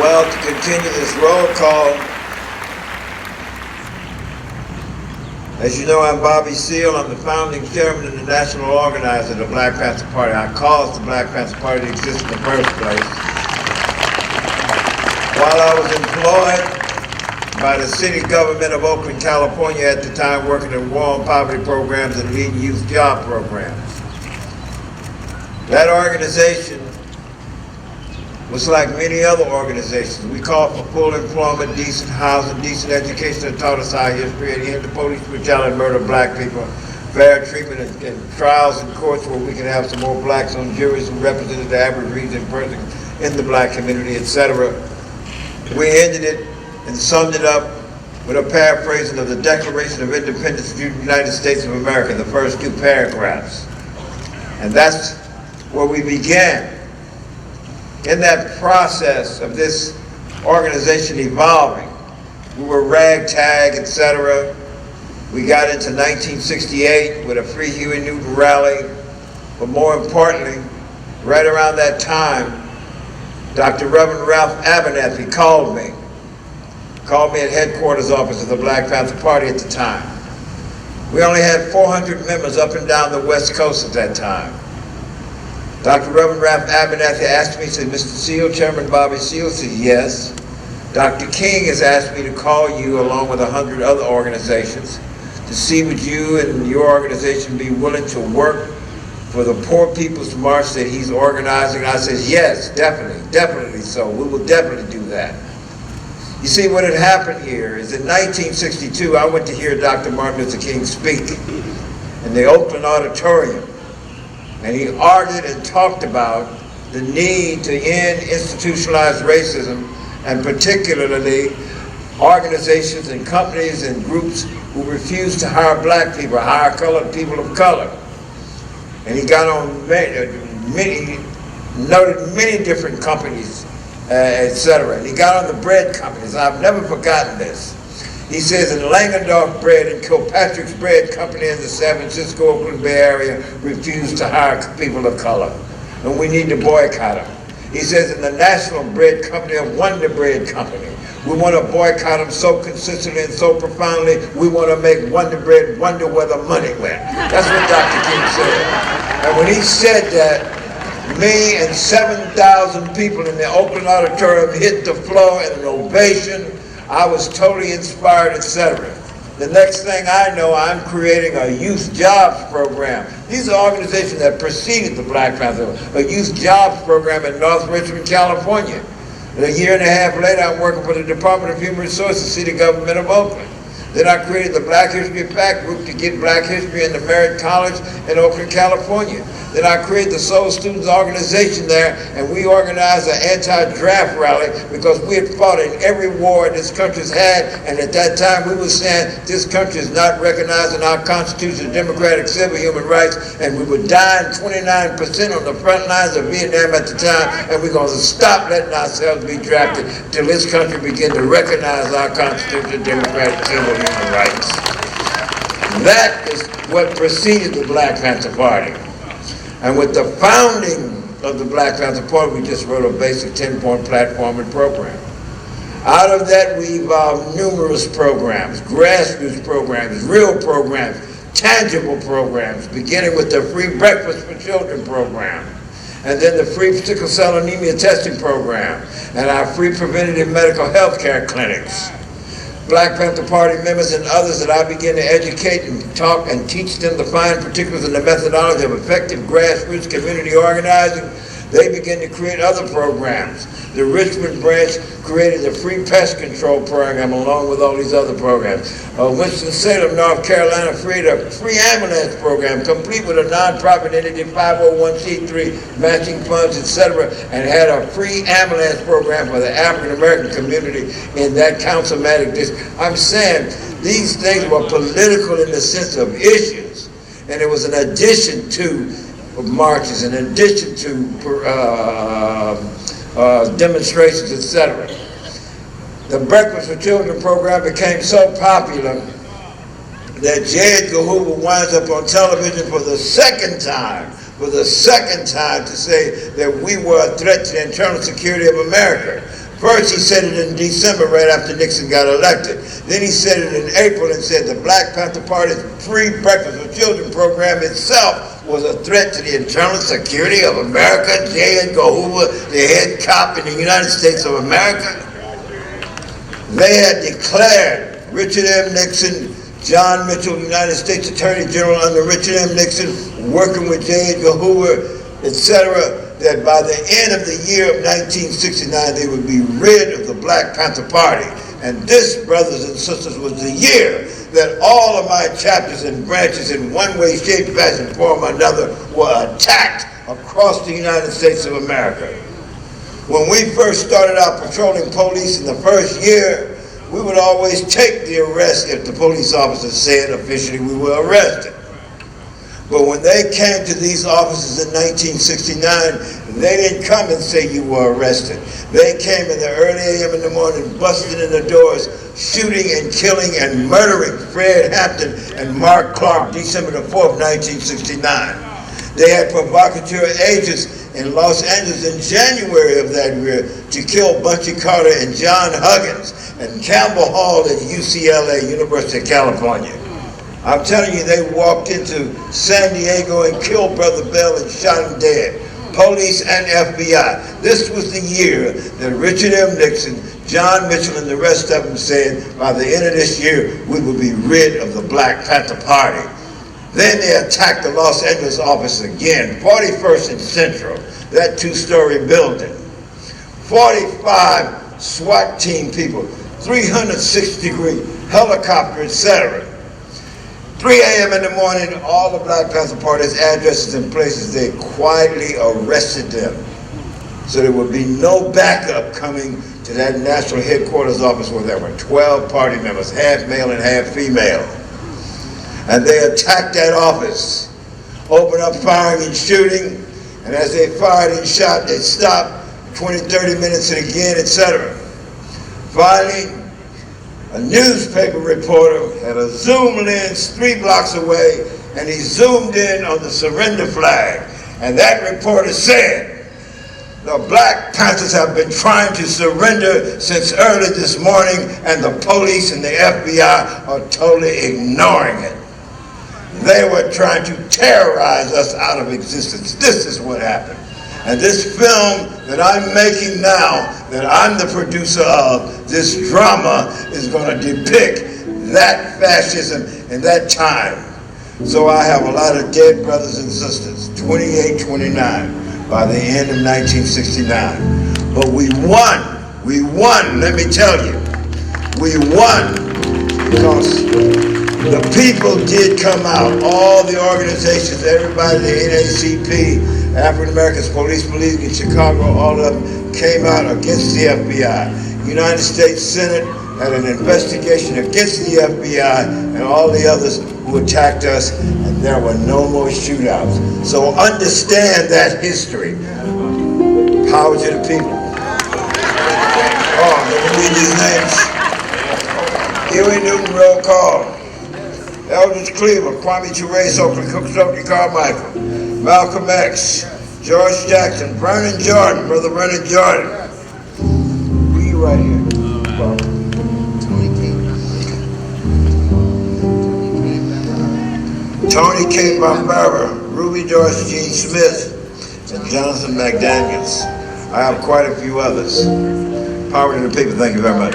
Well, to continue this roll call, as you know, I'm Bobby Seale. I'm the founding chairman and the national organizer of the Black Panther Party. I caused the Black Panther Party to exist in the first place. While I was employed by the city government of Oakland, California at the time, working in war on poverty programs and leading youth job programs. That organization was like many other organizations. We called for full employment, decent housing, decent education that taught us our history, and end the police brutality and murder of black people, fair treatment and trials in courts where we can have some more blacks on juries who represented the average reason person in the black community, etc. We ended it and summed it up with a paraphrasing of the Declaration of Independence of the United States of America, the first two paragraphs. And that's where we began. In that process of this organization evolving, we were ragtag, etc. We got into 1968 with a Free Huey Newton rally, but more importantly, right around that time, Dr. Reverend Ralph Abernathy called me at headquarters office of the Black Panther Party at the time. We only had 400 members up and down the West Coast at that time. Dr. Reverend Ralph Abernathy asked me, he said, Mr. Seale, Chairman Bobby Seale, said, yes. Dr. King has asked me to call you along with 100 other organizations to see would you and your organization be willing to work for the Poor People's March that he's organizing. I said, yes, definitely so. We will definitely do that. You see, what had happened here is in 1962, I went to hear Dr. Martin Luther King speak in the Oakland Auditorium. And he argued and talked about the need to end institutionalized racism, and particularly organizations and companies and groups who refuse to hire black people, hire colored people of color. And he got on noted many different companies, etc. And he got on the bread companies. I've never forgotten this. He says in Langendorf Bread and Kilpatrick's Bread Company in the San Francisco, Oakland Bay Area refused to hire people of color, and we need to boycott them. He says in the National Bread Company of Wonder Bread Company, we want to boycott them so consistently and so profoundly, we want to make Wonder Bread wonder where the money went. That's what Dr. King said. And when he said that, me and 7,000 people in the Oakland Auditorium hit the floor in an ovation. I was totally inspired, etc. The next thing I know, I'm creating a youth jobs program. These are organizations that preceded the Black Panther, a youth jobs program in North Richmond, California. And a year and a half later, I'm working for the Department of Human Resources, City Government of Oakland. Then I created the Black History Fact Group to get black history into Merritt College in Oakland, California. Then I created the Soul Students Organization there, and we organized an anti-draft rally because we had fought in every war this country's had, and at that time we were saying this country is not recognizing our Constitution, democratic, civil, human rights, and we were dying 29% on the front lines of Vietnam at the time, and we're going to stop letting ourselves be drafted till this country begin to recognize our Constitution, democratic, civil, human rights. That is what preceded the Black Panther Party. And with the founding of the Black Panther Party, we just wrote a basic 10-point platform and program. Out of that, we evolved numerous programs, grassroots programs, real programs, tangible programs, beginning with the Free Breakfast for Children program, and then the Free Sickle Cell Anemia Testing program, and our free preventative medical health care clinics. Black Panther Party members and others that I began to educate and talk and teach them the fine particulars and the methodology of effective grassroots community organizing, they began to create other programs. The Richmond branch created the Free Pest Control program along with all these other programs. Winston-Salem, North Carolina created a free ambulance program complete with a nonprofit entity, 501c3, matching funds, etc., and had a free ambulance program for the African American community in that councilmatic district. I'm saying these things were political in the sense of issues, and it was an addition to marches, in addition to demonstrations, etc. The Breakfast for Children program became so popular that J. Edgar Hoover winds up on television for the second time to say that we were a threat to the internal security of America. First, he said it in December, right after Nixon got elected. Then he said it in April and said the Black Panther Party's free breakfast for children program itself was a threat to the internal security of America. J. Edgar Hoover, the head cop in the United States of America. They had declared Richard M. Nixon, John Mitchell, United States Attorney General under Richard M. Nixon, working with J. Edgar Hoover, etc., that by the end of the year of 1969, they would be rid of the Black Panther Party. And this, brothers and sisters, was the year that all of my chapters and branches in one way, shape, fashion, form, or another were attacked across the United States of America. When we first started out patrolling police in the first year, we would always take the arrest if the police officer said officially we were arrested. But when they came to these offices in 1969, they didn't come and say you were arrested. They came in the early a.m. in the morning, busting in the doors, shooting and killing and murdering Fred Hampton and Mark Clark, December the 4th, 1969. They had provocateur agents in Los Angeles in January of that year to kill Bunchy Carter and John Huggins and Campbell Hall at UCLA, University of California. I'm telling you, they walked into San Diego and killed Brother Bell and shot him dead. Police and FBI. This was the year that Richard M. Nixon, John Mitchell, and the rest of them said, by the end of this year, we will be rid of the Black Panther Party. Then they attacked the Los Angeles office again, 41st and Central, that two-story building. 45 SWAT team people, 360-degree helicopter, etc. 3 a.m. in the morning, all the Black Panther Party's addresses and places, they quietly arrested them. So there would be no backup coming to that national headquarters office where there were 12 party members, half male and half female. And they attacked that office, opened up firing and shooting, and as they fired and shot, they stopped 20, 30 minutes and again, etc. Finally, a newspaper reporter had a zoom lens 3 blocks away, and he zoomed in on the surrender flag. And that reporter said, the Black Panthers have been trying to surrender since early this morning, and the police and the FBI are totally ignoring it. They were trying to terrorize us out of existence. This is what happened. And this film that I'm making now, that I'm the producer of, this drama is going to depict that fascism in that time. So I have a lot of dead brothers and sisters, 28, 29, by the end of 1969. But we won, let me tell you. We won because the people did come out, all the organizations, everybody, the NAACP, African Americans Police League in Chicago, all of them came out against the FBI. United States Senate had an investigation against the FBI and all the others who attacked us, and there were no more shootouts. So understand that history. Power to the people. Oh, let me read these names. Huey Newton, roll call. Eldridge Cleaver, Kwame Ture, Oakland Cook, Stokely Carmichael, Malcolm X, George Jackson, Vernon Jordan, Brother Vernon Jordan. Who are you right here? Tony K. Bambara, Ruby Doris Jean Smith, and Jonathan McDaniels. I have quite a few others. Power to the people, thank you very much.